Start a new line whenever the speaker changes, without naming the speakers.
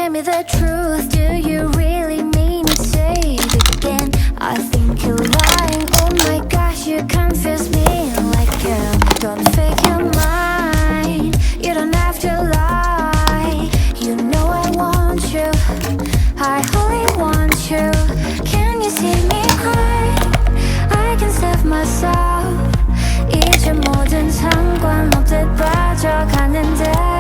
Tell me the truth, do you really mean it? Say it again, I think you're lying. Oh my gosh, you confuse me like you don't fake your mind. You don't have to lie. You know I want you, I only want you. Can you see me cry? I can save myself. 이제 모든 상관없듯 빠져가는데